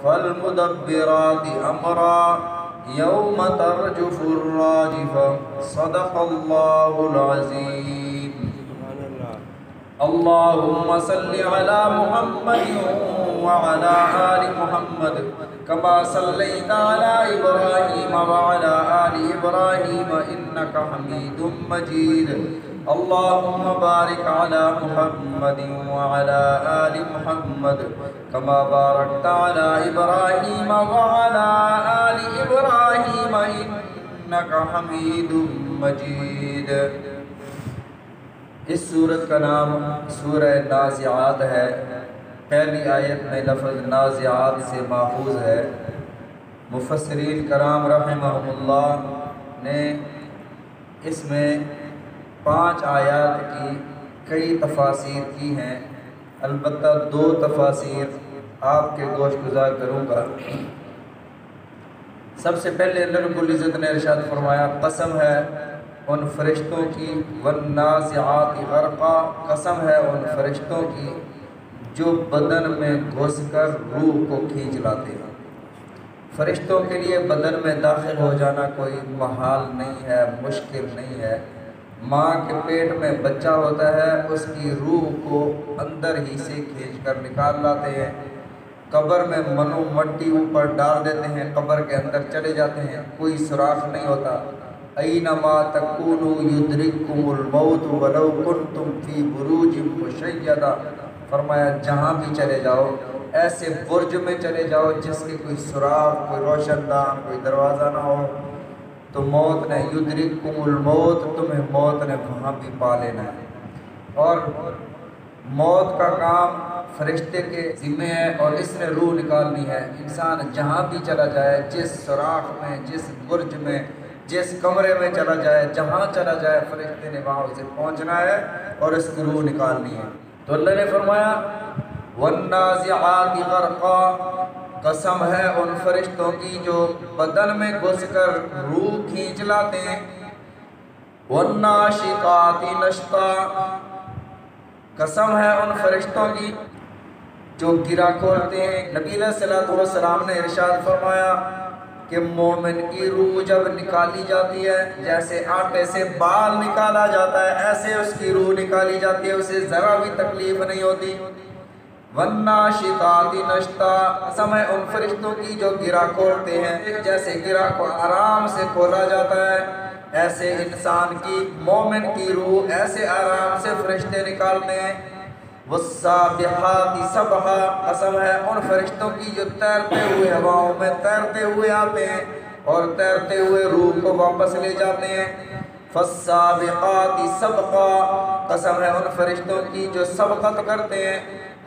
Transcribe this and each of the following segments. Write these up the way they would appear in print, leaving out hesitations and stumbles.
فالمدبرات امرا یوم ترجف الراجفہ صدق اللہ العظیم۔ اللہم صل علی محمد وعلى آل محمد كما صليت على إبراهيم وعلى آل إبراهيم إنك حميد مجيد۔ اللهم بارك على محمد وعلى آل محمد كما باركت على إبراهيم وعلى آل إبراهيم إنك حميد مجيد۔ اس سورت کا نام سورہ نازعات ہے۔ پہلی آیت میں لفظ نازعات سے ماخوذ ہے۔ مفسرین کرام رحمہم اللہ نے اس میں 5 آیات کی کئی تفاسیر کی ہیں، البتہ 2 تفاسیر آپ کے گوش گزار کروں گا۔ سب سے پہلے اللہ رب العزت نے ارشاد فرمایا، قسم ہے ان فرشتوں کی، والنازعات غرقا، قسم ہے ان فرشتوں کی جو بدن میں گھس کر روح کو کھینچ لاتے ہیں۔ فرشتوں کے لیے بدن میں داخل ہو جانا کوئی محال نہیں ہے، مشکل نہیں ہے۔ ماں کے پیٹ میں بچہ ہوتا ہے، اس کی روح کو اندر ہی سے کھینچ کر نکال لاتے ہیں۔ قبر میں منو مٹی اوپر ڈال دیتے ہیں، قبر کے اندر چلے جاتے ہیں، کوئی سوراخ نہیں ہوتا۔ اینما تکونوا یدرککم الموت ولو کنتم فی بروج مشیدہ، فرمایا جہاں بھی چلے جاؤ، ایسے برج میں چلے جاؤ جس کے کوئی سوراخ، کوئی روشن دان، کوئی دروازہ نہ ہو، تو موت نے یدرککم الموت، تمہیں موت نے وہاں بھی پا لینا ہے۔ اور موت کا کام فرشتے کے ذمہ ہے اور اس نے روح نکالنی ہے۔ انسان جہاں بھی چلا جائے، جس سوراخ میں، جس برج میں، جس کمرے میں چلا جائے، جہاں چلا جائے، فرشتے نے وہاں اسے پہنچنا ہے اور اس کی روح نکالنی ہے۔ تو اللہ نے فرمایا والنازعات غرقا، قسم ہے ان فرشتوں کی جو بدن میں گھس کر روح کھینچ لاتے ہیں۔ والناشطات نشطا، قسم ہے ان فرشتوں کی جو گرا کھولتے ہیں۔ نبی علیہ الصلوۃ والسلام نے ارشاد فرمایا کہ مومن کی روح جب نکالی جاتی ہے، جیسے آٹے سے بال نکالا جاتا ہے، ایسے اس کی روح نکالی جاتی ہے، اسے ذرا بھی تکلیف نہیں ہوتی۔ والناشطات نشطا، قسم ہے ان فرشتوں کی جو گرا کھولتے ہیں، جیسے گرا کو آرام سے کھولا جاتا ہے، ایسے انسان کی، مومن کی روح ایسے آرام سے فرشتے نکالتے ہیں۔ والسابحات سبحا، قسم ہے ان فرشتوں کی جو تیرتے ہوئے ہواؤں میں تیرتے ہوئے آتے ہیں اور تیرتے ہوئے روح کو واپس لے جاتے ہیں۔ فالسابقات سبقا، قسم ہے ان فرشتوں کی جو سبقت کرتے ہیں،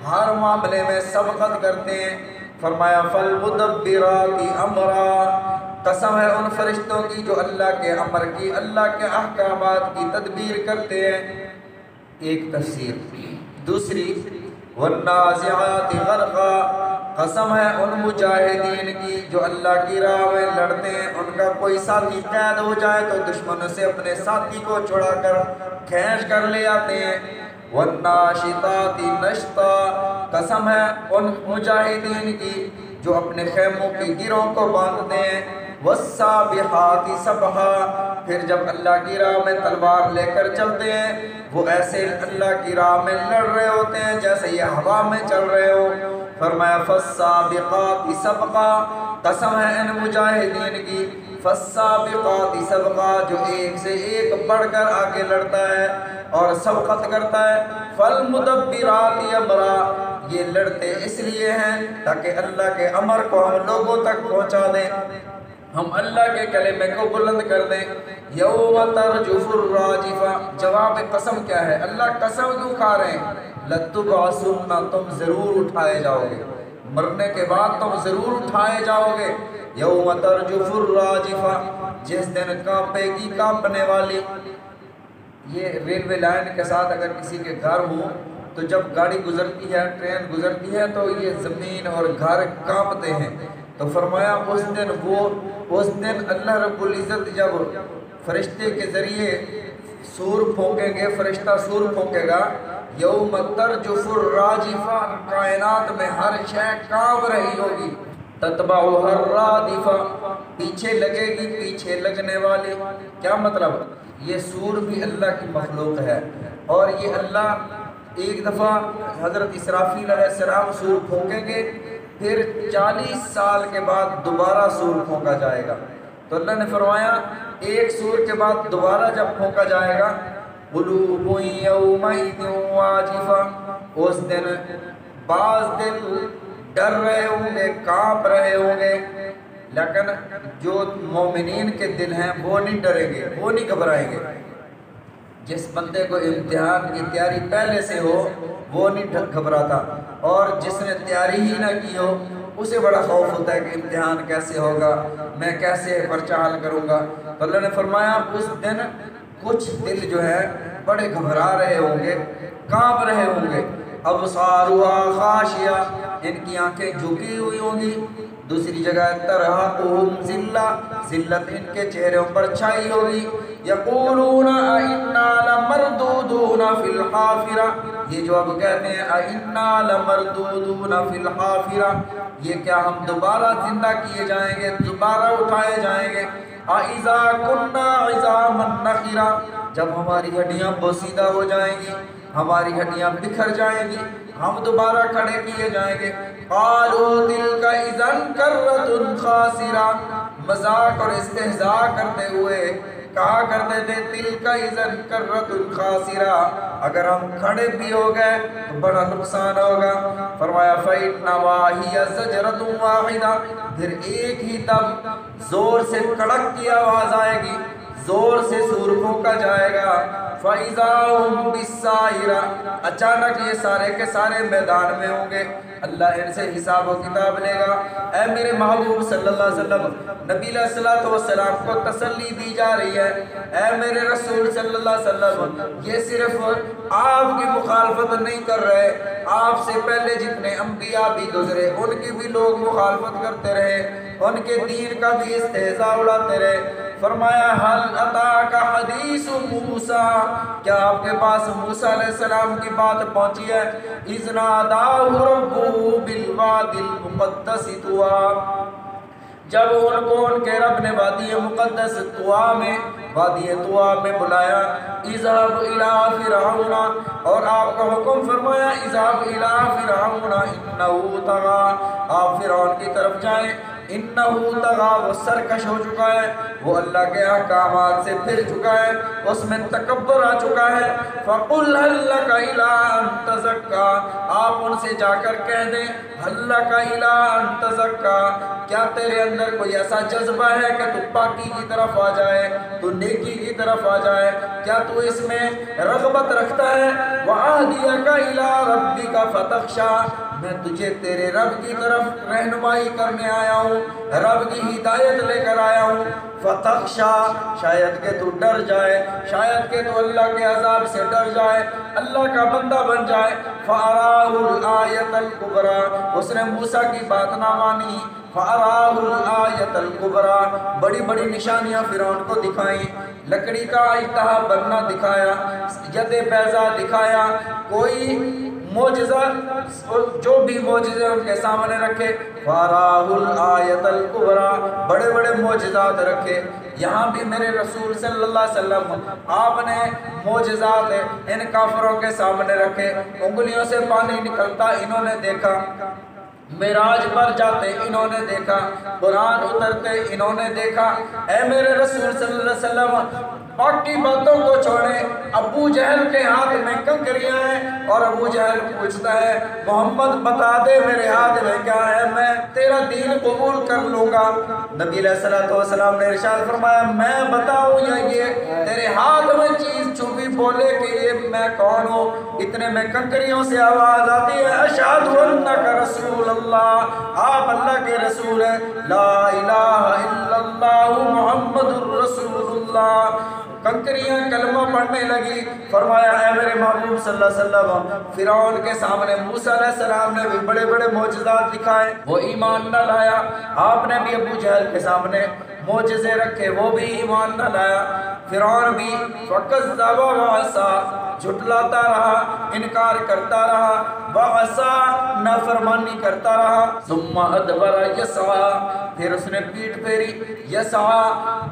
ہر معاملے میں سبقت کرتے ہیں۔ فرمایا فالمدبرات امرا، قسم ہے ان فرشتوں کی جو اللہ کے امر کی، اللہ کے احکامات کی تدبیر کرتے ہیں۔ ایک تفسیر۔ دوسری، والنازعات غرقا، قسم ہے ان مجاہدین کی جو اللہ کی راہ میں لڑتے ہیں، ان کا کوئی ساتھی قید ہو جائے تو دشمنوں سے اپنے ساتھی کو چھڑا کر کھینچ کر لے آتے ہیں۔ والناشطات نشطا، قسم ہے ان مجاہدین کی جو اپنے خیموں کی گروں کو باندھتے ہیں۔ والسابحات سبحا، پھر جب اللہ کی راہ میں تلوار لے کر چلتے ہیں، وہ ایسے اللہ کی راہ میں لڑ رہے ہوتے ہیں جیسے یہ ہوا میں چل رہے ہو۔ فرمایا فالسابقات سبقا، قسم ہے ان مجاہدین کی، فالسابقات سبقا، جو ایک سے ایک بڑھ کر آگے لڑتا ہے اور سبقت کرتا ہے۔ فالمدبرات امرا، یہ لڑتے اس لیے ہیں تاکہ اللہ کے امر کو ہم لوگوں تک پہنچا دیں، ہم اللہ کے کلمے کو بلند کر دیں۔ یوم ترجف الراجفہ، جواب قسم کیا ہے؟ اللہ قسم کیوں کھا رہے ہیں؟ لتبعثن، تم ضرور اٹھائے جاؤ گے، مرنے کے بعد تم ضرور اٹھائے جاؤ گے۔ یوم ترجف الراجفہ، جس دن کانپے گی کانپنے والی۔ یہ ریلوے لائن کے ساتھ اگر کسی کے گھر ہوں تو جب گاڑی گزرتی ہے، ٹرین گزرتی ہے، تو یہ زمین اور گھر کانپتے ہیں۔ تو فرمایا اس دن اللہ رب العزت جب فرشتے کے ذریعے سور پھونکیں گے، فرشتہ سور پھونکے گا، یوم ترجف الراجفہ، کائنات میں ہر شے کانپ رہی ہوگی۔ تتبعها الرادفہ، پیچھے لگے گی پیچھے لگنے والے۔ کیا مطلب؟ یہ سور بھی اللہ کی مخلوق ہے، اور یہ اللہ ایک دفعہ حضرت اسرافیل علیہ السلام سور پھونکیں گے، پھر 40 سال کے بعد دوبارہ سور پھونکا جائے گا۔ تو اللہ نے فرمایا ایک سور کے بعد دوبارہ جب پھونکا جائے گا، قلوب یومئذ واجفہ، اس دن بعض دل ڈر رہے ہوں گے، کانپ رہے ہوں گے، لیکن جو مومنین کے دل ہیں وہ نہیں ڈریں گے، وہ نہیں گھبرائیں گے۔ جس بندے کو امتحان کی تیاری پہلے سے ہو وہ نہیں گھبراتا، اور جس نے تیاری ہی نہ کی ہو اسے بڑا خوف ہوتا ہے کہ امتحان کیسے ہوگا، میں کیسے پرچہ حل کروں گا۔ تو اللہ نے فرمایا اس دن کچھ دل جو ہے بڑے گھبرا رہے ہوں گے، کانپ رہے ہوں گے۔ ابصارها خاشعہ، ان کی آنکھیں جھکی ہوئی ہوں گی۔ دوسری جگہ ترہقہم ذلہ، ذلت ان کے چہروں پر چھائی ہوگی۔ یقولون اِنَّا لَمَرْدُودُونَ فِي الْحَافِرَةِ، یہ جو اب کہتے ہیں اِنَّا لَمَرْدُودُونَ فِي الْحَافِرَةِ، یہ کیا ہم دوبارہ زندہ کیے جائیں گے، دوبارہ اٹھائے جائیں گے۔ اَإِذَا كُنَّا عِظَامًا نَخِرَةً، جب ہماری ہڈیاں بوسیدہ ہو جائیں گی، ہماری ہڈیاں بکھر جائیں گی، ہم دوبارہ کھڑے کیے جائیں گے۔ قالوا تلک اذا کرۃ خاسرہ، مذاق اور استہزاء کرتے ہوئے کہا کرتے تھے تلک اذا کرۃ خاسرہ، اگر ہم کھڑے بھی ہو گئے تو بڑا نقصان ہوگا۔ فرمایا فإنما هي زجرۃ واحدہ، پھر ایک ہی دم زور سے کڑک کی آواز آئے گی، زور سے سور پھونکا جائے گا۔ فَإِذَا هُمْ بِالسَّاهِرَةِ، اچانک یہ سارے کے سارے میدان میں ہوں گے، اللہ ان سے حساب و کتاب لے گا۔ اے میرے محبوب صلی اللہ علیہ وسلم، نبی علیہ السلام کو تسلی دی جا رہی ہے، اے میرے رسول صلی اللہ علیہ وسلم، یہ صرف آپ کی مخالفت نہیں کر رہے، آپ سے پہلے جتنے انبیاء بھی گزرے ان کی بھی لوگ مخالفت کرتے رہے، ان کے دین کا بھی استہزاء اڑاتے رہے۔ فرمایا حل اتاک حدیث موسیٰ، کیا آپ کے پاس موسیٰ علیہ السلام کی بات پہنچی ہے؟ اذ ناداہ ربہ بالوادی المقدس طویٰ، جب ان کو ان کے رب نے وادی مقدس طویٰ میں، وادی طویٰ میں بلایا۔ اذهب الى فرعون، اور آپ کا حکم فرمایا اذهب الى فرعون انه طغى، آپ فرعون کی طرف جائیں، انہو طغا، وہ سرکش ہو چکا ہے، وہ اللہ کے احکامات سے پھر چکا ہے، اس میں تکبر آ چکا ہے۔ فَقُلْ هَلْ لَكَ إِلَىٰ أَن تَزَكَّىٰ، آپ ان سے جا کر کہہ دیں هَلْ لَكَ إِلَىٰ أَن تَزَكَّىٰ، کیا تیرے اندر کوئی ایسا جذبہ ہے کہ تو پاکی کی طرف آ جائے، تو نیکی کی طرف آ جائے، کیا تو اس میں رغبت رکھتا ہے؟ وَأَهْدِيَكَ إِلَىٰ رَبِّكَ فَتَخْشَىٰ، میں تجھے تیرے رب کی طرف رہنمائی کرنے آیا ہوں، رب کی ہدایت لے کر آیا ہوں۔ فتخشا، شاید کہ تو ڈر جائے، شاید کہ تو اللہ کے عذاب سے ڈر جائے، اللہ کا بندہ بن جائے۔ فَأَرَاهُ الْآيَةَ الْكُبْرَىٰ، اس نے موسیٰ کی بات نہ مانی۔ فَأَرَاهُ الْآيَةَ الْكُبْرَىٰ، بڑی بڑی نشانیاں فرعون کو دکھائیں، لکڑی کا اجتہا بننا دکھایا، ید بیضا دکھایا، کوئی معجزہ، جو بھی معجزے ان کے سامنے رکھے۔ فَأَرَاهُ الْآيَةَ الْكُبْرَىٰ، بڑے بڑے معجزات رکھے۔ یہاں بھی میرے رسول صلی اللہ علیہ وسلم آپ نے معجزات ان کافروں کے سامنے رکھے، انگلیوں سے پانی نکلتا انہوں نے دیکھا، معراج پر جاتے انہوں نے دیکھا، قرآن اترتے انہوں نے دیکھا۔ اے میرے رسول صلی اللہ علیہ وسلم، باقی باتوں کو چھوڑیں، ابو جہل کے ہاتھ میں کنکریاں ہیں، اور ابو جہل پوچھتا ہے محمد بتا دے میرے ہاتھ میں کیا ہے، میں تیرا دین قبول کر لوں گا۔ نبی علیہ السلام نے ارشاد فرمایا میں بتاؤں یا یہ تیرے ہاتھ میں چیز چھپی بولے کہ یہ میں کون ہوں؟ اتنے میں کنکریوں سے آواز آتی ہے اشہد انک رسول اللہ، آپ اللہ کے رسول ہیں، لا الہ الا اللہ محمد الرسول اللہ۔ کنکریاں کلمہ پڑھنے لگی۔ فرمایا اے میرے محبوب صلی اللہ علیہ وسلم، فرعون کے سامنے موسیٰ علیہ السلام نے بھی بڑے بڑے معجزات دکھائے، وہ ایمان نہ لایا۔ آپ نے بھی ابو جہل کے سامنے معجزے رکھے، وہ بھی ایمان نہ لایا۔ فرعون بھی فَكَذَّبَ وَعَصَىٰ، جھٹلاتا رہا، انکار کرتا رہا، وعصا نافرمانی کرتا رہا، ثم ادبر یسعا پھر اس نے پیٹھ پھیری، یسعا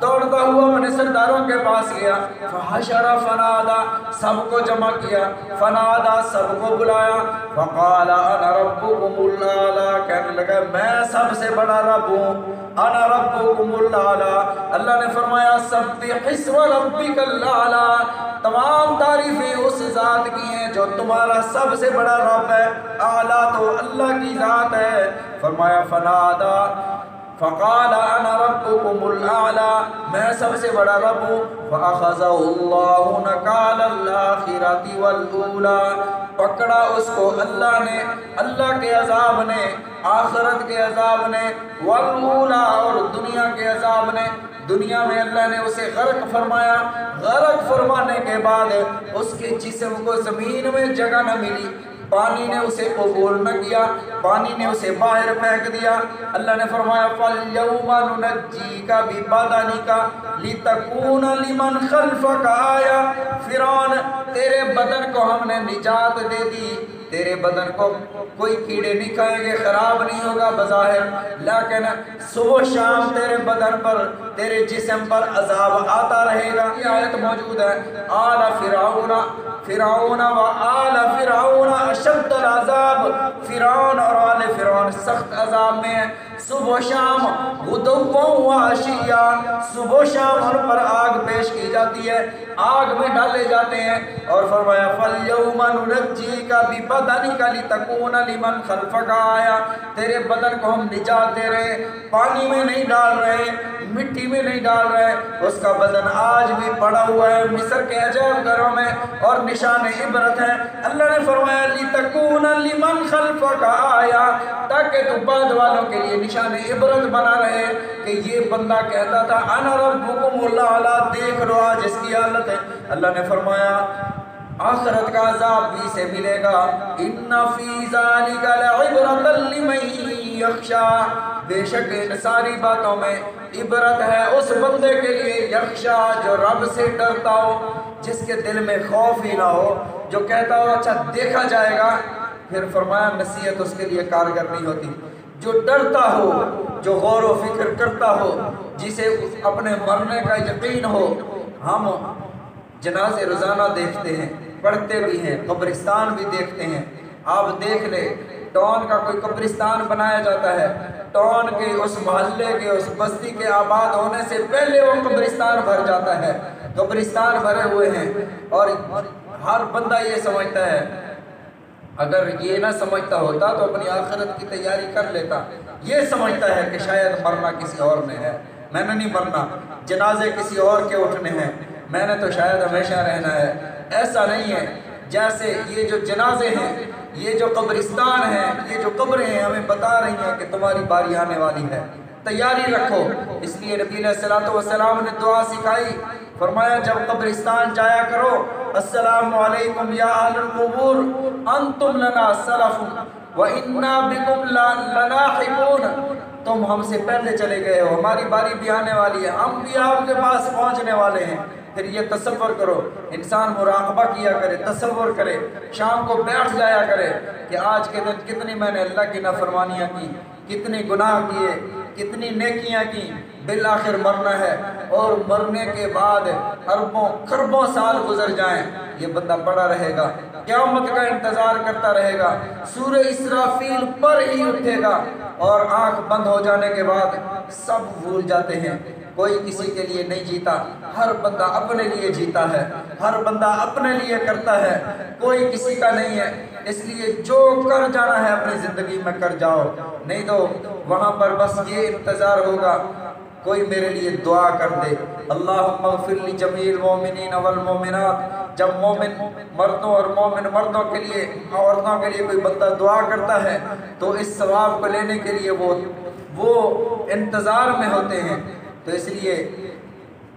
دوڑتا ہوا اپنے سرداروں کے پاس گیا، فحشر فنادا سب کو جمع کیا، فنادا سب کو بلایا، فقال انا ربکم الاعلی کہنے لگا میں سب سے بڑا رب ہوں، انا ربکم الاعلی۔ اللہ نے فرمایا سبح اسم ربک الاعلی، تمام تعریفیں اس ذات کی ہیں جو تمہارا سب سے بڑا رب ہے، اعلیٰ تو اللہ کی ذات ہے۔ فرمایا فنادا فقال انا ربکم الاعلی میں سب سے بڑا رب ہوں، فاخذہ اللہ نکال الاخرۃ والاولی پکڑا اس کو اللہ نے، اللہ کے عذاب نے، آخرت کے عذاب نے، والاولی اور دنیا کے عذاب نے۔ دنیا میں اللہ نے اسے غرق فرمایا، غرق فرمانے کے بعد اس کے جسم کو زمین میں جگہ نہ ملی، پانی نے اسے قبول نہ کیا، پانی نے اسے باہر پھینک دیا۔ اللہ نے فرمایا فَالْيَوْمَ نُنَجِّيكَ بِبَدَنِكَ لِتَكُونَ لِمَنْ خَلْفَكَ آیَةً فرعون تیرے بدن کو ہم نے نجات دے دی، تیرے بدن کو کوئی کیڑے نہیں کھائیں گے، خراب نہیں ہوگا بظاہر، لیکن صبح شام تیرے بدن پر، تیرے جسم پر عذاب آتا رہے گا۔ یہ آیت موجود ہے، آل فرعون فرعون و آل فرعون اشد العذاب، فرعون اور آل فرعون سخت عذاب میں ہیں، صبح و شام غدوا و عشیا، صبح و شام ان پر آگ پیش کی جاتی ہے، آگ میں ڈالے جاتے ہیں۔ اور فرمایا فَالْيَوْمَ نُنَجِّيكَ بِبَدَنِكَ لِتَكُونَ لِمَنْ خَلْفَكَ آیَةً تیرے بدن کو ہم نجات دے رہے، پانی میں نہیں ڈال رہے، مٹی میں نہیں ڈال رہے، اس کا بدن آج بھی پڑا ہوا ہے مصر کے عجائب گھروں میں اور نشان عبرت ہے۔ اللہ نے فرمایا لِتَكُونَ لِمَنْ خَلْفَكَ آیَةً تاکہ تو بعد والوں کے لیے نشان عبرت بنا رہے کہ یہ بندہ کہتا تھا انا ربکم الاعلی، دیکھ لو آج اس کی حالت ہے۔ اللہ نے فرمایا آخرت کا عذاب بھی سے ملے گا، ان فی ذالک لعبرۃ لمن یخشی، بے شک ان ساری باتوں میں عبرت ہے اس بندے کے لیے یخشا جو رب سے ڈرتا ہو، جس کے دل میں خوف ہی نہ ہو، جو کہتا ہو اچھا دیکھا جائے گا۔ پھر فرمایا نصیحت اس کے لیے کارگر نہیں ہوتی، جو ڈرتا ہو، جو غور و فکر کرتا ہو، جسے اپنے مرنے کا یقین ہو۔ ہم جنازے روزانہ دیکھتے ہیں، پڑھتے بھی ہیں، قبرستان بھی دیکھتے ہیں۔ آپ دیکھ لیں ٹاؤن کا کوئی قبرستان بنایا جاتا ہے، ٹاؤن کے اس محلے کے اس بستی کے آباد ہونے سے پہلے وہ قبرستان بھر جاتا ہے، قبرستان بھرے ہوئے ہیں۔ اور ہر بندہ یہ سمجھتا ہے، اگر یہ نہ سمجھتا ہوتا تو اپنی آخرت کی تیاری کر لیتا، یہ سمجھتا ہے کہ شاید مرنا کسی اور نے ہے، میں نے نہیں مرنا، جنازے کسی اور کے اٹھنے ہیں، میں نے تو شاید ہمیشہ رہنا ہے۔ ایسا نہیں ہے، جیسے یہ جو جنازے ہیں، یہ جو قبرستان ہیں، یہ جو قبریں ہیں ہمیں بتا رہی ہیں کہ تمہاری باری آنے والی ہے، تیاری رکھو۔ اس لیے نبی علیہ الصلوۃ والسلام نے دعا سکھائی، فرمایا جب قبرستان جایا کرو السلام علیکم یا اہل القبور انتم لنا سلف وَإِنَّا بِكُمْ لَنَاحِقُونَ، تم ہم سے پہلے چلے گئے ہو، ہماری باری بھی آنے والی ہے، ہم بھی آپ کے پاس پہنچنے والے ہیں۔ پھر یہ تصور کرو، انسان مراقبہ کیا کرے، تصور کرے، شام کو بیٹھ جایا کرے کہ آج کے دن کتنی میں نے اللہ کی نافرمانیاں کی، کتنے گناہ کیے، کتنی نیکیاں کی، بالآخر مرنا ہے، اور مرنے کے بعد اربوں خربوں سال گزر جائیں، یہ بندہ پڑا رہے گا، قیامت کا انتظار کرتا رہے گا، سورہ اسرافیل پر ہی اٹھے گا، اور آنکھ بند ہو جانے کے بعد سب بھول جاتے ہیں، کوئی کسی کے لیے نہیں جیتا، ہر بندہ اپنے لیے جیتا ہے، ہر بندہ اپنے لیے کرتا ہے، کوئی کسی کا نہیں ہے۔ اس لیے جو کر جانا ہے اپنی زندگی میں کر جاؤ، نہیں تو وہاں پر بس یہ انتظار ہوگا کوئی میرے لیے دعا کر دے، اللہم اغفر لی جمیع المومنین والمومنات۔ جب مومن مردوں اور مومن مردوں کے لیے، عورتوں کے لیے کوئی بندہ دعا کرتا ہے تو اس ثواب کو لینے کے لیے وہ انتظار میں ہوتے ہیں۔ تو اس لیے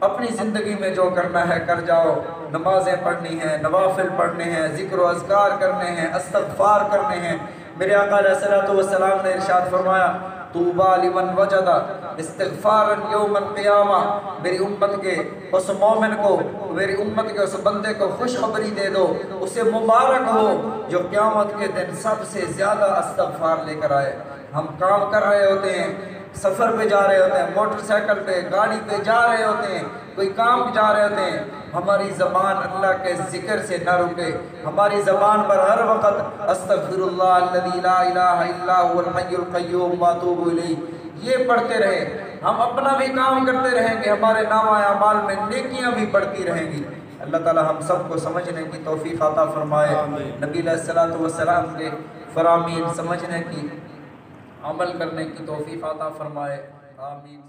اپنی زندگی میں جو کرنا ہے کر جاؤ، نمازیں پڑھنی ہیں، نوافل پڑھنے ہیں، ذکر و اذکار کرنے ہیں، استغفار کرنے ہیں۔ میرے آقا علیہ الصلوۃ والسلام نے ارشاد فرمایا طوبى لمن وجد استغفارا یوم القیامہ، میری امت کے اس مومن کو، میری امت کے اس بندے کو خوشخبری دے دو، اسے مبارک ہو جو قیامت کے دن سب سے زیادہ استغفار لے کر آئے۔ ہم کام کر رہے ہوتے ہیں، سفر پہ جا رہے ہوتے ہیں، موٹر سائیکل پہ، گاڑی پہ جا رہے ہوتے ہیں، کوئی کام جا رہے ہوتے ہیں، ہماری زبان اللہ کے ذکر سے نہ رکے، ہماری زبان پر ہر وقت استغفر اللہ الذی لا الہ الا هو الحی القیوم واتوب الیہ یہ پڑھتے رہے۔ ہم اپنا بھی کام کرتے رہیں گے، ہمارے نامہ اعمال میں نیکیاں بھی بڑھتی رہیں گی۔ اللہ تعالی ہم سب کو سمجھنے کی توفیق عطا فرمائے، نبی علیہ السلام کے فرامین سمجھنے کی، عمل کرنے کی توفیق عطا فرمائے، آمین۔